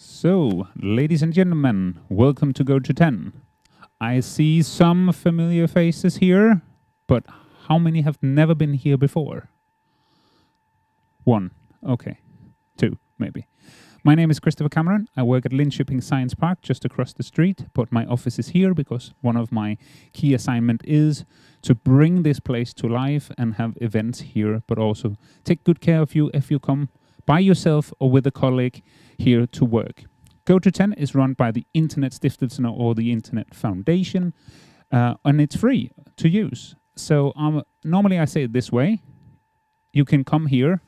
So, ladies and gentlemen, welcome to Goto 10. I see some familiar faces here, but how many have never been here before? One. Okay. Two, maybe. My name is Christopher Cameron. I work at Linköping Science Park just across the street, but my office is here because one of my key assignment is to bring this place to life and have events here, but also take good care of you if you come by yourself or with a colleague here to work. Goto 10 is run by the Internetstiftelsen or the Internet Foundation, and it's free to use. So normally I say it this way: you can come here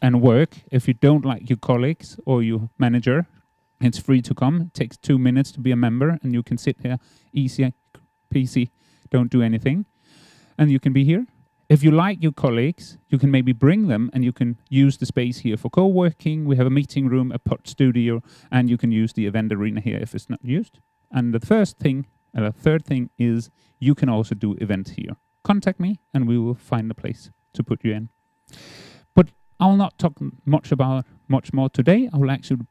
and work. If you don't like your colleagues or your manager, it's free to come. It takes 2 minutes to be a member, and you can sit here easy peasy, don't do anything, and you can be here. If you like your colleagues, you can maybe bring them and you can use the space here for co-working. We have a meeting room, a pod studio, and you can use the event arena here if it's not used. And the third thing is you can also do events here. Contact me and we will find a place to put you in. But I'll not talk much more today. I will actually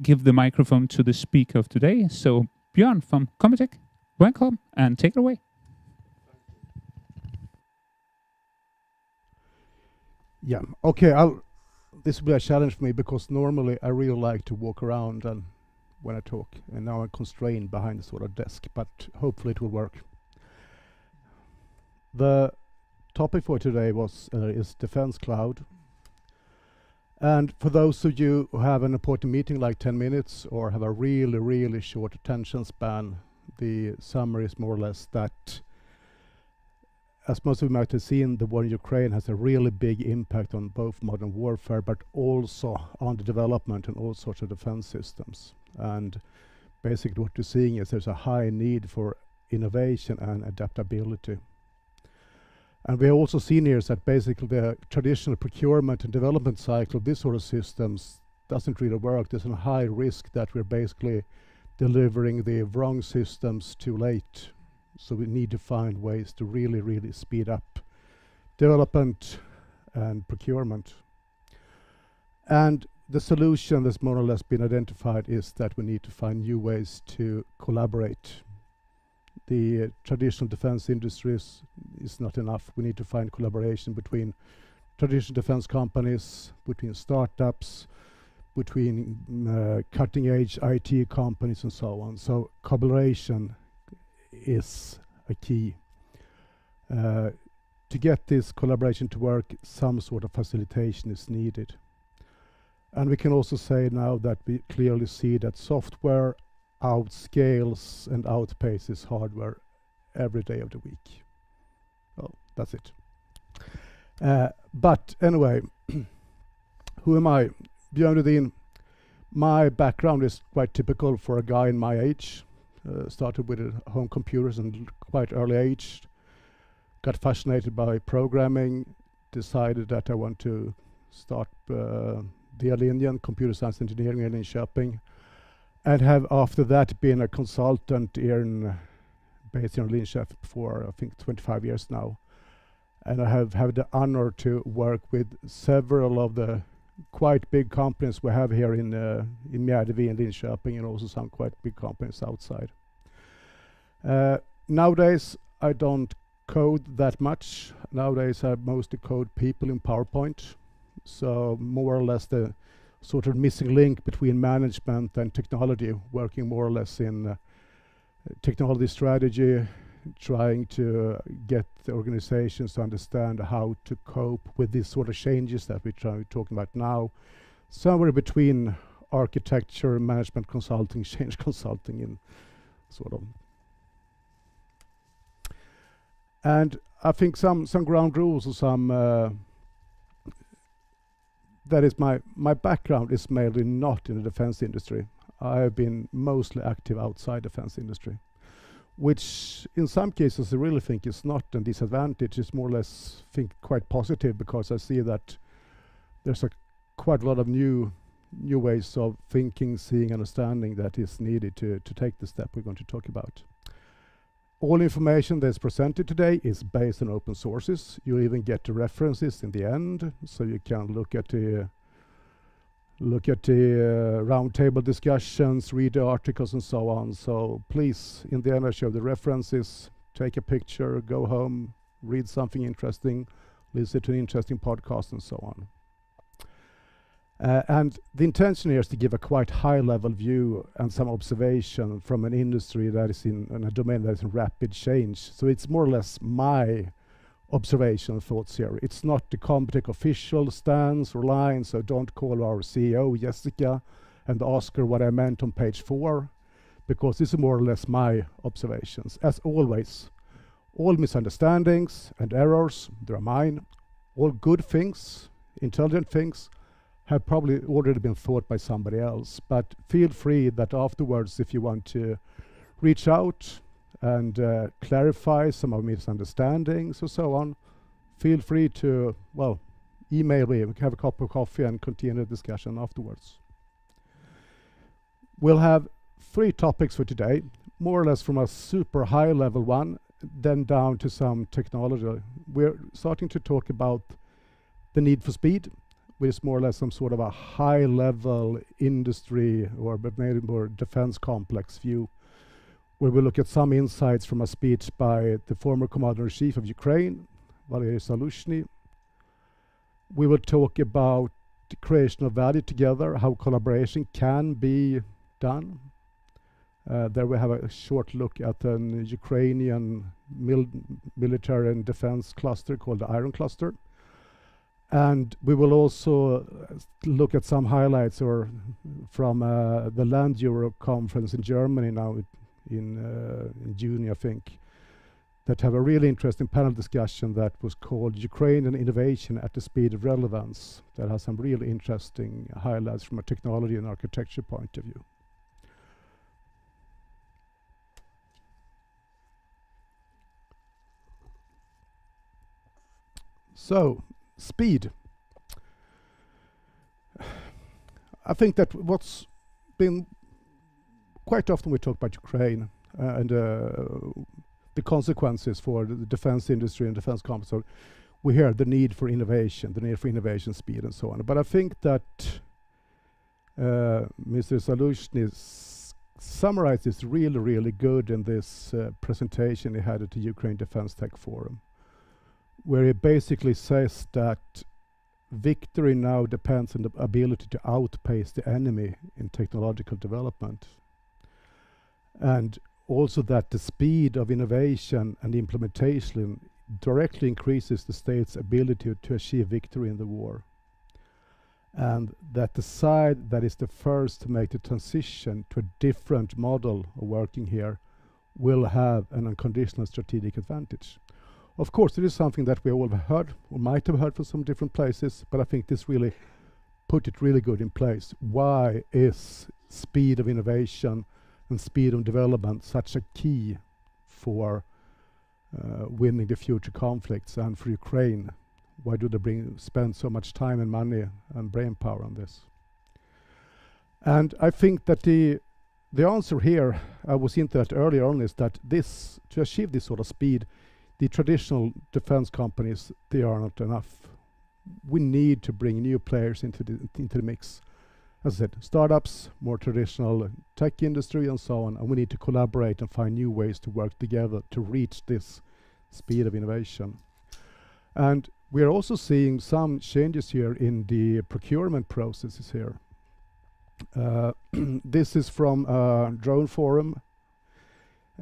give the microphone to the speaker of today. So Björn from COMBITECH, welcome and take it away. Yeah, okay, this will be a challenge for me because normally I really like to walk around and when I talk, and now I'm constrained behind a sort of desk, but hopefully it will work. The topic for today is Defense Cloud. And for those of you who have an important meeting like 10 minutes or have a really, really short attention span, the summary is more or less that, as most of you might have seen, the war in Ukraine has a really big impact on both modern warfare, but also on the development and all sorts of defense systems. And basically what you're seeing is there's a high need for innovation and adaptability. And we have also seen here is that basically the traditional procurement and development cycle of this sort of systems doesn't really work. There's a high risk that we're basically delivering the wrong systems too late. So we need to find ways to really, really speed up development and procurement. And the solution that's more or less been identified is that we need to find new ways to collaborate. The traditional defense industries is not enough. We need to find collaboration between traditional defense companies, between startups, between cutting-edge IT companies and so on. So collaboration is a key. To get this collaboration to work, some sort of facilitation is needed. And we can also say now that we clearly see that software outscales and outpaces hardware every day of the week. Well, that's it. But anyway, who am I? Björn Rudin. My background is quite typical for a guy in my age. Started with home computers and quite early age. Got fascinated by programming. Decided that I want to start DL computer science engineering in Linköping, and have after that been a consultant here based in Linköping for I think 25 years now. And I have had the honor to work with several of the quite big companies we have here in Mjärdevi in Linköping, and also some quite big companies outside. Nowadays I don't code that much. Nowadays I mostly code people in PowerPoint. So more or less the sort of missing link between management and technology, working more or less in technology strategy, trying to get the organizations to understand how to cope with these sort of changes that we're talking about now. Somewhere between architecture, management consulting, change consulting in sort of. And I think some ground rules or some that is my background is mainly not in the defense industry. I have been mostly active outside defense industry, which in some cases I really think is not a disadvantage. It's more or less quite positive, because I see that there's quite a lot of new ways of thinking, seeing, understanding that is needed to take the step we're going to talk about. All information that's presented today is based on open sources. You even get the references in the end, so you can look at the look at the roundtable discussions, read the articles and so on. So please, in the end I show the references, take a picture, go home, read something interesting, listen to an interesting podcast and so on. And the intention here is to give a quite high level view and some observation from an industry that is in a domain that is in rapid change. So it's more or less my observation thoughts here. It's not the COMBITECH official stance or line, so don't call our CEO Jessica and ask her what I meant on page 4, because this is more or less my observations. As always, all misunderstandings and errors, they're mine. All good things, intelligent things, have probably already been thought by somebody else, but feel free that afterwards, if you want to reach out and clarify some of misunderstandings or so on, feel free to, well, email me. We can have a cup of coffee and continue the discussion afterwards. We'll have 3 topics for today, more or less from a super high level one, then down to some technology. We're starting to talk about the need for speed, which is more or less some sort of a high level industry or maybe more defense complex view, where we look at some insights from a speech by the former Commander-in-Chief of Ukraine, Valery Zaluzhny. We will talk about the creation of value together, how collaboration can be done. There we have a short look at an Ukrainian military and defense cluster called the Iron Cluster. And we will also look at some highlights from the Land Europe conference in Germany now in June, I think, that have a really interesting panel discussion that was called Ukrainian Innovation at the Speed of Relevance, that has some really interesting highlights from a technology and architecture point of view. So, speed. I think that what's been quite often we talk about Ukraine and the consequences for the defense industry and defense companies. So we hear the need for innovation, speed and so on. But I think that Mr. Zaluzhny summarized this really, really good in this presentation he had at the Ukraine Defense Tech Forum, where he basically says that victory now depends on the ability to outpace the enemy in technological development. And also that the speed of innovation and implementation directly increases the state's ability to achieve victory in the war. And that the side that is the first to make the transition to a different model of working here will have an unconditional strategic advantage. Of course, it is something that we all have heard, or might have heard from some different places, but I think this really put it really good in place. Why is speed of innovation and speed of development such a key for winning the future conflicts and for Ukraine? Why do they spend so much time and money and brain power on this? And I think that the answer here, I was into that earlier on, is that to achieve this sort of speed, the traditional defense companies, they are not enough. We need to bring new players into the mix. As I said, startups, more traditional tech industry and so on, and we need to collaborate and find new ways to work together to reach this speed of innovation. And we are also seeing some changes here in the procurement processes here. This is from a drone forum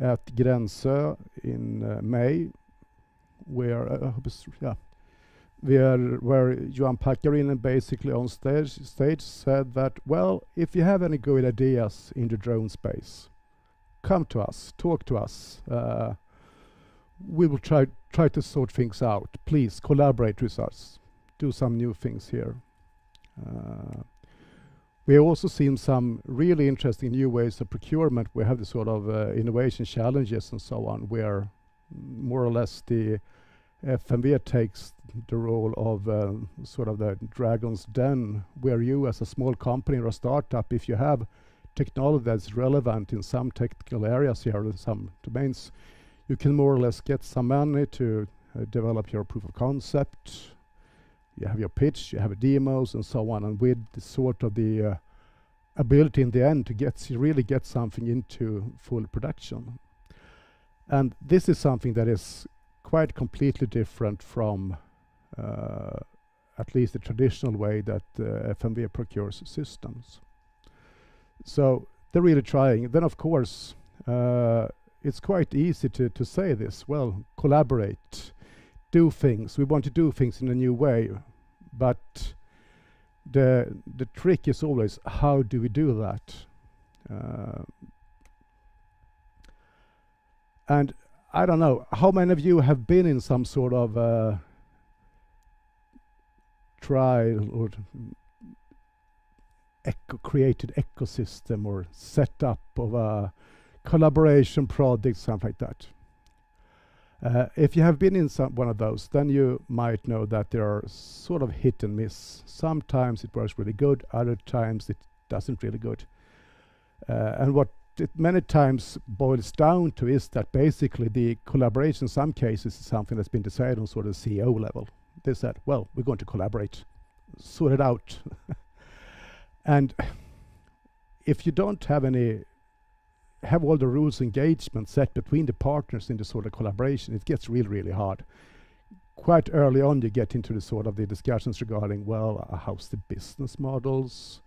at Gränsö in May, where where Johan Packarinen basically on stage said that, well, if you have any good ideas in the drone space, come to us, talk to us. We will try to sort things out. Please collaborate with us. Do some new things here. We have also seen some really interesting new ways of procurement. We have the sort of innovation challenges and so on, where more or less the FMV takes the role of sort of the dragon's den, where you as a small company or a startup, if you have technology that's relevant in some technical areas here, in some domains, you can more or less get some money to develop your proof of concept, you have your pitch, you have demos and so on, and with the sort of the ability in the end to really get something into full production. And this is something that is quite completely different from at least the traditional way that FMV procures systems. So they're really trying. Then of course it's quite easy to say this, well, collaborate, do things, we want to do things in a new way, but the trick is always, how do we do that? And I don't know, how many of you have been in some sort of trial or created ecosystem or setup of a collaboration project, something like that? If you have been in one of those, then you might know that there are sort of hit and miss. Sometimes it works really good, other times it doesn't really good. And what it many times boils down to is that basically the collaboration in some cases is something that's been decided on sort of CEO level. They said, well, we're going to collaborate, sort it out. And if you don't have all the rules of engagement set between the partners in the sort of collaboration, it gets really, really hard. Quite early on, you get into the sort of the discussions regarding, well, how's the business models?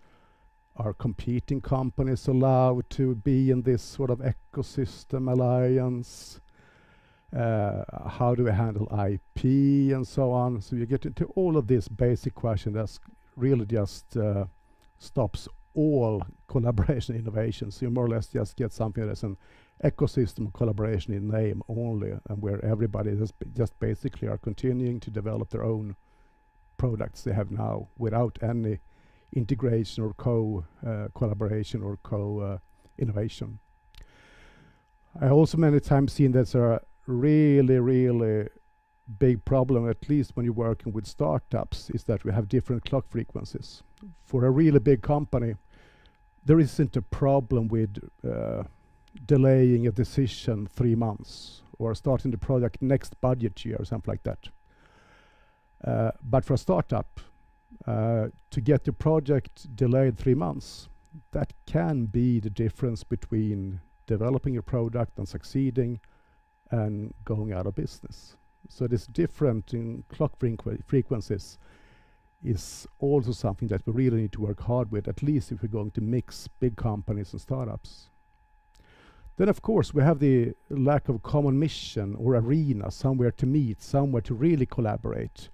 Are competing companies allowed to be in this sort of ecosystem alliance? How do we handle IP and so on? So you get into all of this basic question that's really just stops all collaboration innovations. You more or less just get something that's an ecosystem of collaboration in name only, and where everybody just basically are continuing to develop their own products they have now without any integration or collaboration or innovation. I also many times seen that's a really, really big problem, at least when you're working with startups, is that we have different clock frequencies. For a really big company, there isn't a problem with delaying a decision 3 months or starting the project next budget year or something like that. But for a startup, to get the project delayed 3 months, that can be the difference between developing a product and succeeding and going out of business. So this different in clock frequencies is also something that we really need to work hard with, at least if we're going to mix big companies and startups. Then of course we have the lack of common mission or arena, somewhere to meet, somewhere to really collaborate.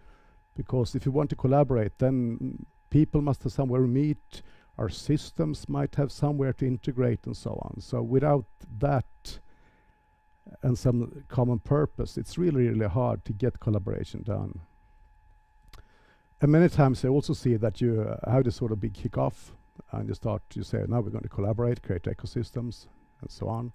Because if you want to collaborate, then people must have somewhere to meet, our systems might have somewhere to integrate and so on. So without that and some common purpose, it's really, really hard to get collaboration done. And many times I also see that you have this sort of big kickoff and you start to say, now we're going to collaborate, create ecosystems and so on.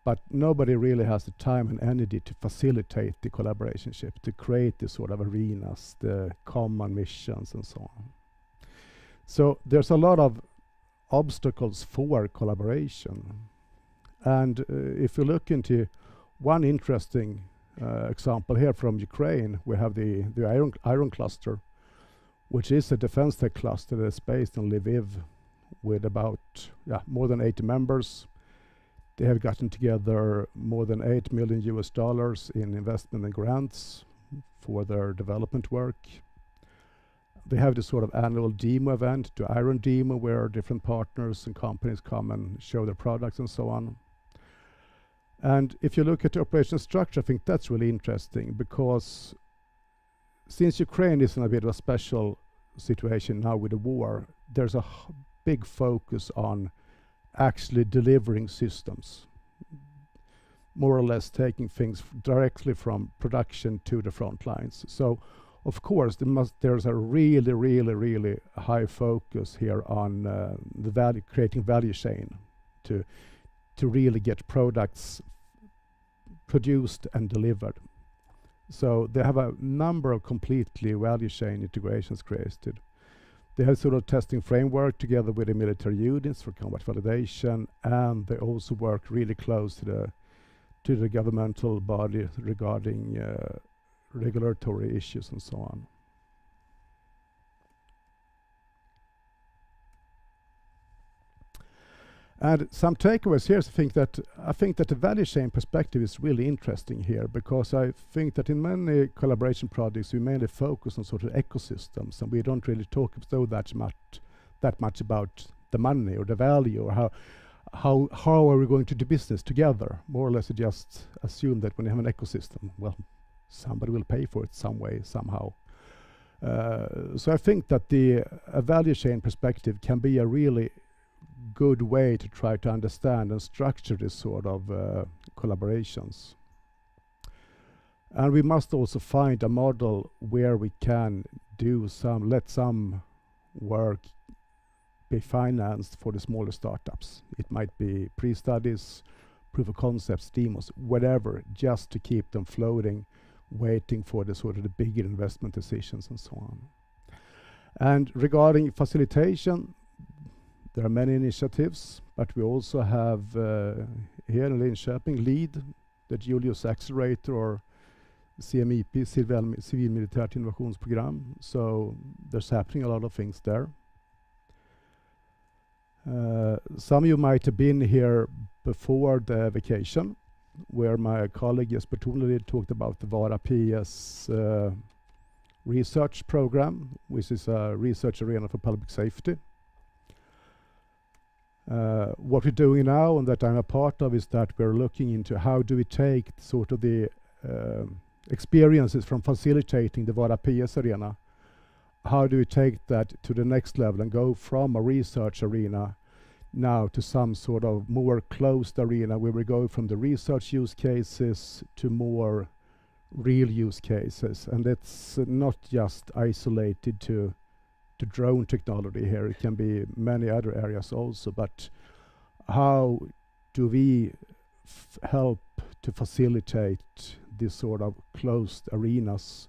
But nobody really has the time and energy to facilitate the collaborationship, to create this sort of arenas, the common missions and so on. So there's a lot of obstacles for collaboration. And if you look into one interesting example here from Ukraine, we have the Iron Cluster, which is a defense tech cluster that's based in Lviv with about more than 80 members. They have gotten together more than $8 million in investment and grants for their development work. They have this sort of annual demo event, the Iron Demo, where different partners and companies come and show their products and so on. And if you look at the operation structure, I think that's really interesting, because since Ukraine is in a bit of a special situation now with the war, there's a big focus on actually delivering systems, more or less taking things directly from production to the front lines. So of course there's a really, really, really high focus here on creating value chain to really get products produced and delivered. So they have a number of completely value chain integrations created. They have sort of testing framework together with the military units for combat validation, and they also work really close to the governmental body regarding regulatory issues and so on. And some takeaways here is I think that the value chain perspective is really interesting here, because I think that in many collaboration projects we mainly focus on sort of ecosystems, and we don't really talk so that much about the money or the value, or how are we going to do business together. More or less we just assume that when you have an ecosystem, well, somebody will pay for it some way, somehow. So I think that a value chain perspective can be a really good way to try to understand and structure this sort of collaborations. And we must also find a model where we can let some work be financed for the smaller startups. It might be pre-studies, proof of concepts, demos, whatever, just to keep them floating, waiting for the sort of the bigger investment decisions and so on. And regarding facilitation, there are many initiatives, but we also have here in Linköping LEAD, the Julius Accelerator, or CMIP, Civilmilitärt Innovationsprogram. So there's happening a lot of things there. Some of you might have been here before the vacation, where my colleague Jesper Tornelid talked about the Vara PS research program, which is a research arena for public safety. What we're doing now, and that I'm a part of, is that we're looking into how do we take sort of the experiences from facilitating the Vara PS arena, how do we take that to the next level and go from a research arena now to some sort of more closed arena, where we go from the research use cases to more real use cases. And it's not just isolated to drone technology here, it can be many other areas also. But how do we help to facilitate this sort of closed arenas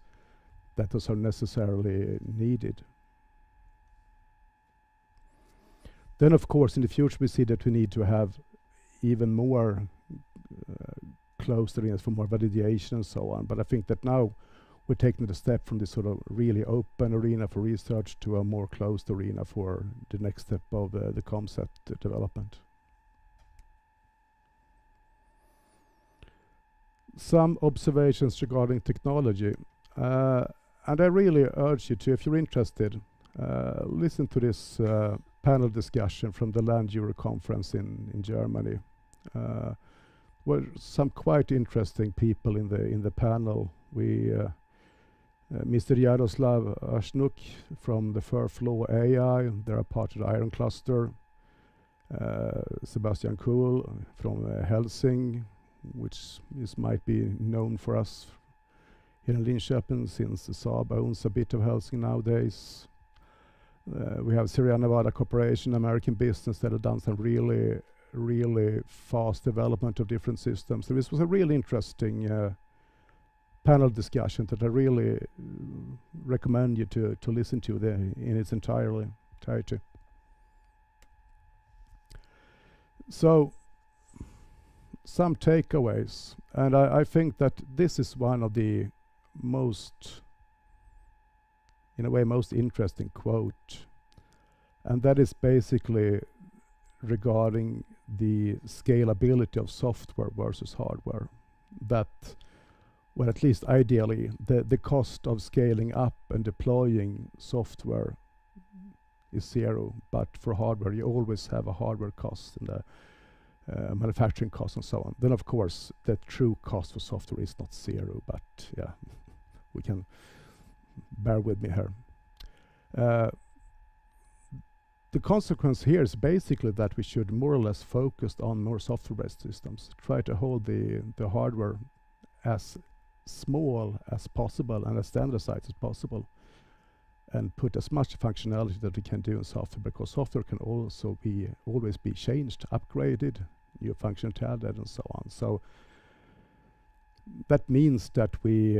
that those are necessarily needed? Then of course in the future we see that we need to have even more closed arenas for more validation and so on. But I think that now we're taking the step from this sort of really open arena for research to a more closed arena for the next step of the concept development. Some observations regarding technology. And I really urge you to, if you're interested, listen to this panel discussion from the Land Euro conference in Germany. Were some quite interesting people in the panel. Mr. Jaroslav Ashnuk from the Firth Law AI, they're a part of the Iron Cluster. Sebastian Kuhl from Helsing, which might be known for us here in Linköping, since Saab owns a bit of Helsing nowadays. We have Sierra Nevada Corporation, American business, that have done some really fast development of different systems. So this was a really interesting panel discussion that I really recommend you to listen to in its entirety. So some takeaways, and I think that this is one of the most interesting quote, and that is basically regarding the scalability of software versus hardware. That, well, at least ideally, the cost of scaling up and deploying software is zero, but for hardware you always have a hardware cost and a manufacturing cost and so on. Then of course the true cost for software is not zero, but yeah, we can bear with me here. The consequence here is basically that we should more or less focus on more software-based systems, try to hold the hardware as small as possible and as standardized as possible, and put as much functionality that we can do in software, because software can also always be changed, upgraded, new functionality added and so on. So that means that we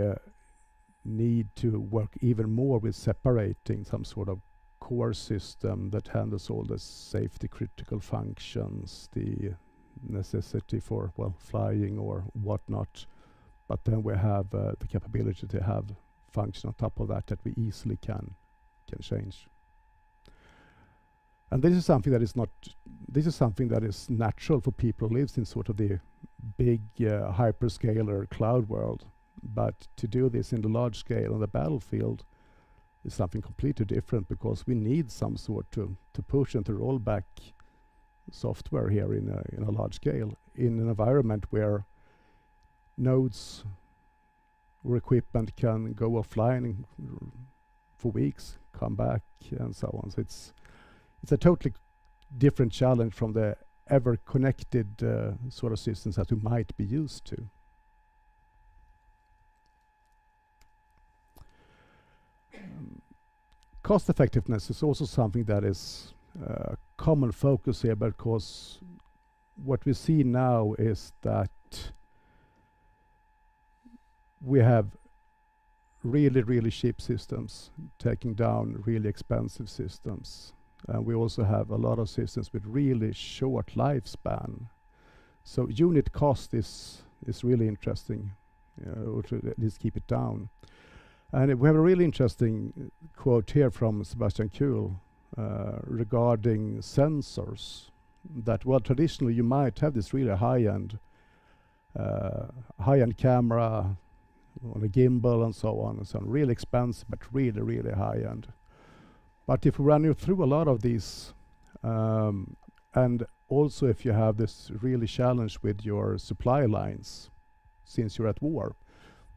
need to work even more with separating some sort of core system that handles all the safety critical functions, the necessity for, well, flying or whatnot, but then we have the capability to have function on top of that we easily can change. And this is something that this is something that is natural for people who lives in sort of the big hyperscaler cloud world. But to do this in the large scale on the battlefield is something completely different, because we need some sort to push and to roll back software here in a large scale, in an environment where nodes or equipment can go offline for weeks, come back, and so on. So it's a totally different challenge from the ever connected sort of systems that we might be used to. Cost effectiveness is also something that is a common focus here, because what we see now is that we have really cheap systems taking down really expensive systems. And we also have a lot of systems with really short lifespan. So unit cost is really interesting, or to at least keep it down. And we have a really interesting quote here from Sebastian Kuhl regarding sensors. That, well, traditionally you might have this really high-end camera on a gimbal and so on, really expensive but really high-end. But if we run you through a lot of these, and also if you have this really challenge with your supply lines, since you're at war,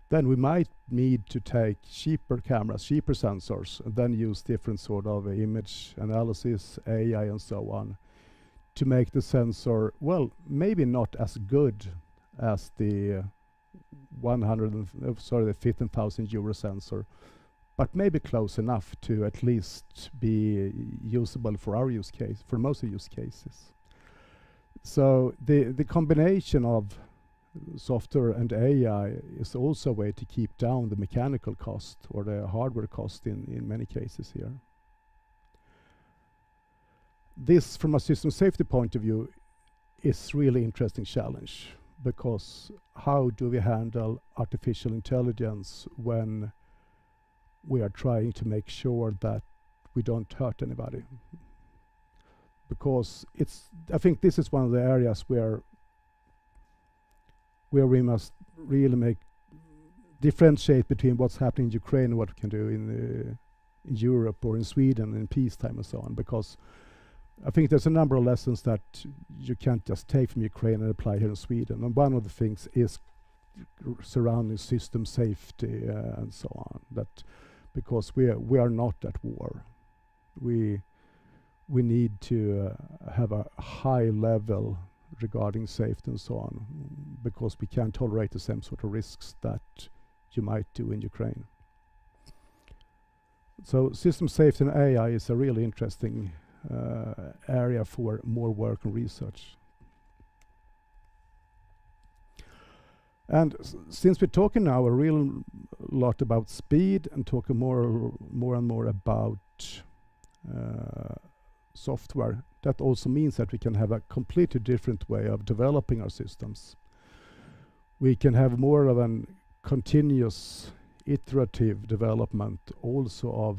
then we might need to take cheaper cameras, cheaper sensors, and then use different sort of image analysis, AI and so on, to make the sensor, well, maybe not as good as the 15,000 euro sensor, but maybe close enough to at least be usable for our use case, for most of use cases. So the combination of software and AI is also a way to keep down the mechanical cost or the hardware cost in many cases here. This, from a system safety point of view, is really interesting challenge, because how do we handle artificial intelligence when we are trying to make sure that we don't hurt anybody? Because I think this is one of the areas where we must really differentiate between what's happening in Ukraine and what we can do in Europe or in Sweden in peacetime and so on. Because I think there's a number of lessons that you can't just take from Ukraine and apply here in Sweden. And one of the things is surrounding system safety and so on. That because we are not at war, we need to have a high level regarding safety and so on, because we can't tolerate the same sort of risks that you might do in Ukraine. So system safety and AI is a really interesting area for more work and research. And since we're talking now a real lot about speed and talking more and more about software, that also means that we can have a completely different way of developing our systems. We can have more of a continuous iterative development also of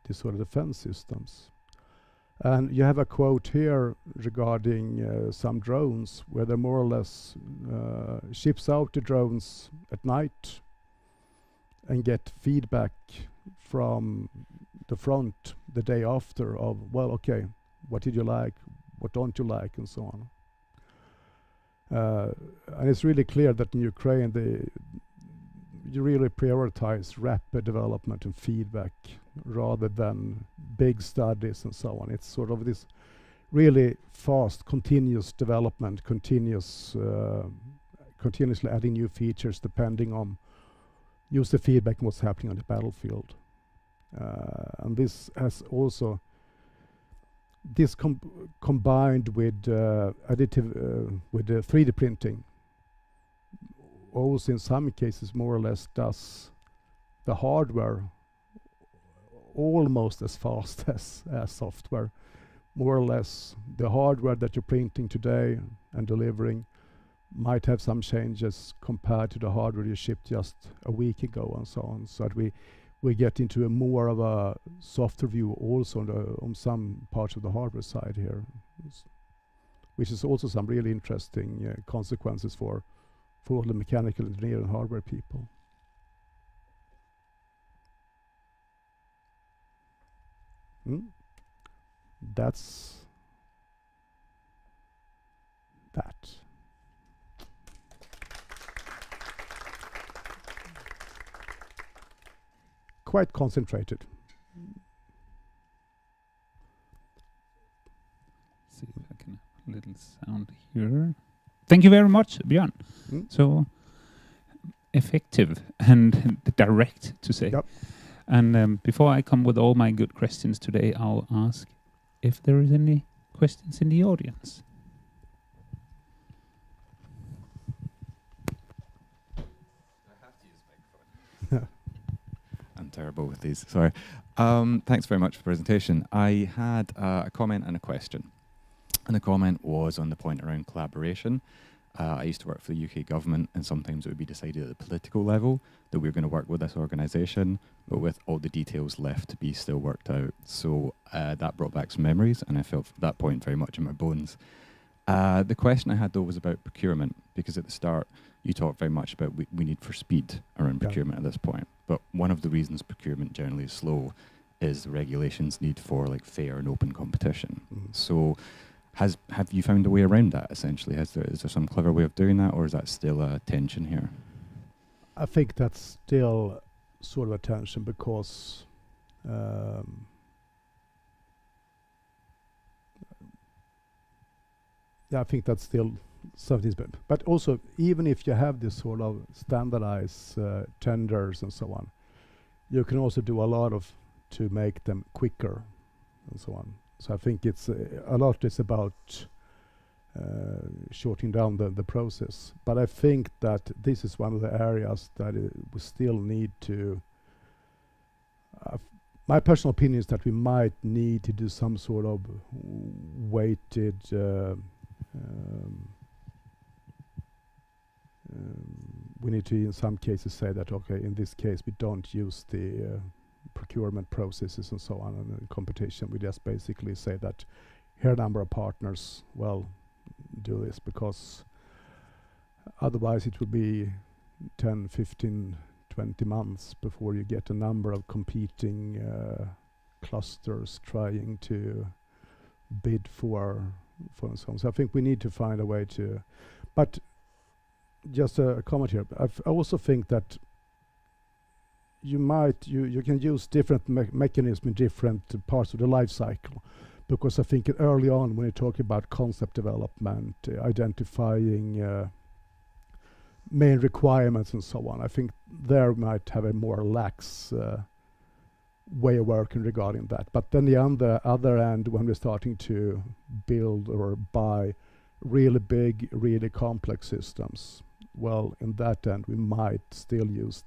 these sort of defense systems. And you have a quote here regarding some drones, where they more or less ships out the drones at night and get feedback from the front the day after of, well, okay, what did you like, what don't you like, and so on. And it's really clear that in Ukraine you really prioritize rapid development and feedback rather than big studies and so on. It's sort of this really fast, continuous development, continuously adding new features depending on user feedback and what's happening on the battlefield. And this has also combined with with 3D printing, also in some cases more or less does the hardware almost as fast as software. More or less the hardware that you're printing today and delivering might have some changes compared to the hardware you shipped just a week ago and so on. So that we get into a more of a software view also on some parts of the hardware side here. which is also some really interesting consequences for all the mechanical engineer and hardware people. That's that. Quite concentrated. See if I can have a little sound here. Thank you very much, Björn. So effective and direct to say. Yep. And before I come with all my good questions today, I'll ask if there is any questions in the audience. I'm terrible with these, sorry. Thanks very much for the presentation. I had a comment and a question. And the comment was on the point around collaboration. I used to work for the UK government, and sometimes it would be decided at the political level that we were going to work with this organisation, but with all the details left to be still worked out. So that brought back some memories, and I felt that point very much in my bones. The question I had, though, was about procurement, because at the start, you talked very much about we need for speed around procurement at this point. But one of the reasons procurement generally is slow is the regulations need for like fair and open competition. So have you found a way around that, essentially? Is there some clever way of doing that, or is that still a tension here? I think that's still sort of a tension because I think that's still something. But also, even if you have this sort of standardized tenders and so on, you can also do a lot to make them quicker and so on. So I think it's a lot is about shortening down the process. But I think that this is one of the areas that we still need to. My personal opinion is that we might need to do some sort of weighted. We need to, in some cases, say that okay, in this case, we don't use the procurement processes and so on in competition. We just basically say that here are a number of partners, well, do this, because otherwise it would be 10, 15, 20 months before you get a number of competing clusters trying to bid for and so on. So I think we need to find a way to, but just a comment here. I also think that you can use different mechanisms in different parts of the life cycle, because I think early on when you talk about concept development, identifying main requirements and so on, I think there might have a more lax way of working regarding that. But then on the other end, when we're starting to build or buy really big, really complex systems, well, in that end, we might still use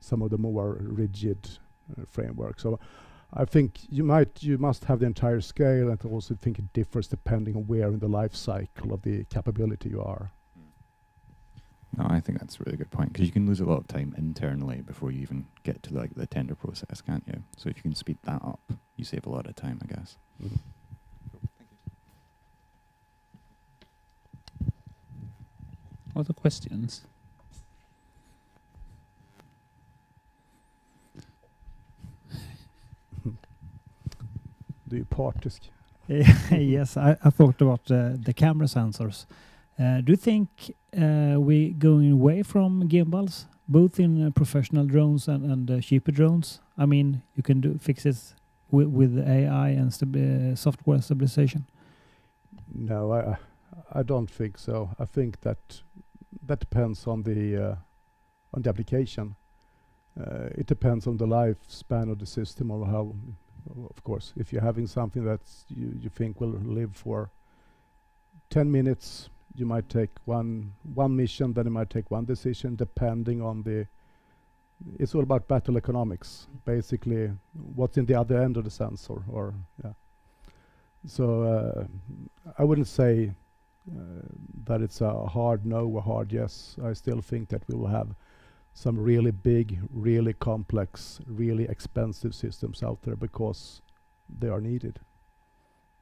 some of the more rigid framework. So I think you must have the entire scale, and also think it differs depending on where in the life cycle of the capability you are. No, I think that's a really good point, because you can lose a lot of time internally before you even get to like the tender process, can't you? So if you can speed that up, you save a lot of time, I guess. Mm-hmm. Other questions? Do you partisk? Yes, I thought about the camera sensors. Do you think we going away from gimbals, both in professional drones and cheaper drones? I mean, you can fix it with AI and software stabilization. No, I don't think so. I think that depends on the application. It depends on the lifespan of the system, or how. Of course, if you're having something that you think will live for 10 minutes, you might take one mission, then you might take one decision, depending on the. It's all about battle economics, basically. What's in the other end of the sensor, or yeah. So I wouldn't say that it's a hard no or hard yes. I still think that we will have some really big, really complex, really expensive systems out there because they are needed.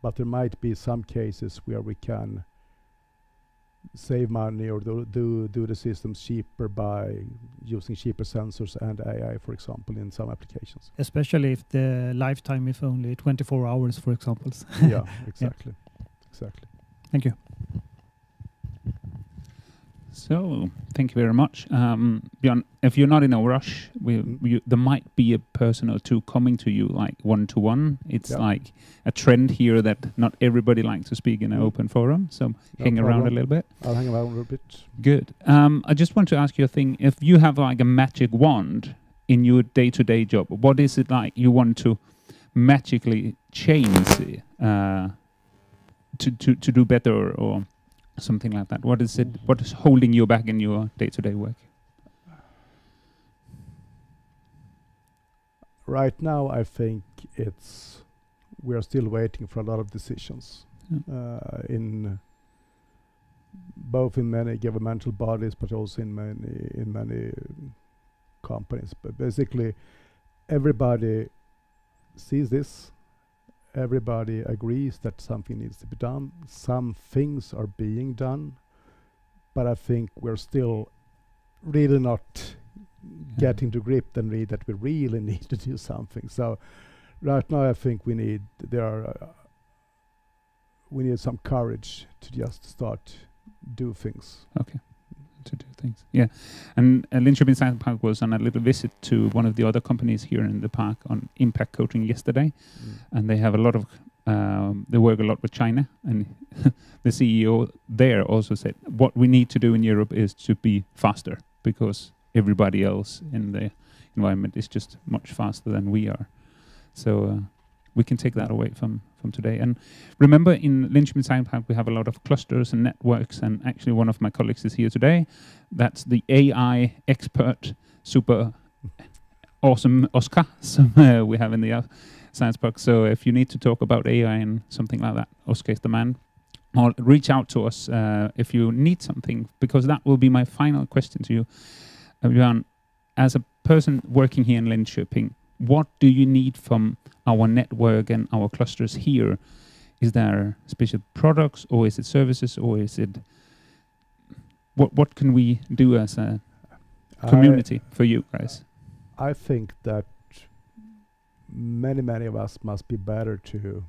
but there might be some cases where we can save money or do the systems cheaper by using cheaper sensors and AI, for example, in some applications. Especially if the lifetime is only 24 hours, for example. Yeah, exactly. Exactly. Thank you. So, thank you very much. Björn, if you're not in a rush, there might be a person or two coming to you like one-to-one. It's like a trend here that not everybody likes to speak in an open forum, so hang around a little bit. I'll hang around a little bit. Good. I just want to ask you a thing. If you have like a magic wand in your day-to-day job, what is it like you want to magically change to do better or something like that? What is it? What is holding you back in your day-to-day work? Right now, I think we are still waiting for a lot of decisions in both in many governmental bodies, but also in many companies. But basically, everybody sees this. Everybody agrees that something needs to be done. Some things are being done, but I think we're still really not getting to grip and read that we really need to do something. So right now I think we need some courage to just start do things. Okay. To do things. Yeah. And Linköping Science Park was on a little visit to one of the other companies here in the park on impact coaching yesterday. And they have a lot of, they work a lot with China. And the CEO there also said, what we need to do in Europe is to be faster because everybody else in the environment is just much faster than we are. So we can take that away from today. And remember, in Linköping Science Park, we have a lot of clusters and networks. And actually, one of my colleagues is here today. That's the AI expert, super awesome Oscar we have in the Science Park. So if you need to talk about AI and something like that, Oscar is the man. Or reach out to us if you need something, because that will be my final question to you. Björn, as a person working here in Linköping, what do you need from our network and our clusters here? Is there special products, or is it services, or is it what can we do as a community for you guys? I think that many of us must be better to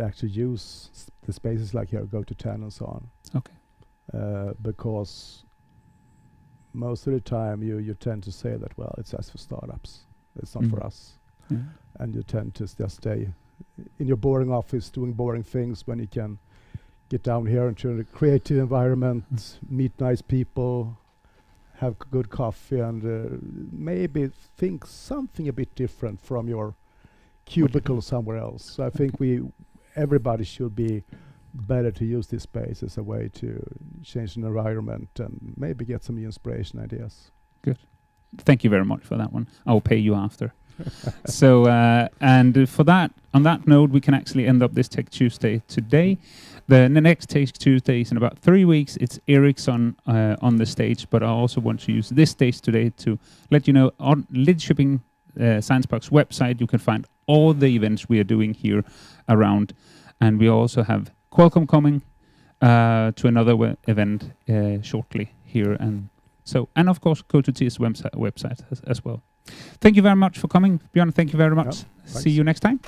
actually use the spaces like here, Goto 10 and so on. Okay. Because most of the time you tend to say that, well, it's just for startups. It's not for us. Yeah. And you tend to just stay in your boring office doing boring things when you can get down here into a creative environment, meet nice people, have good coffee, and maybe think something a bit different from your cubicle somewhere else. So I think everybody should be better to use this space as a way to change the environment and maybe get some new inspiration ideas. Good. Thank you very much for that one. I'll pay you after. So, and for that, on that note, we can actually end up this Tech Tuesday today. The next Tech Tuesday is in about 3 weeks. It's Ericsson on the stage, but I also want to use this stage today to let you know on Linköping Science Park's website, you can find all the events we are doing here around. And we also have Qualcomm coming to another event shortly here. And of course, go to TIS website as well. Thank you very much for coming, Björn. Thank you very much. See you next time.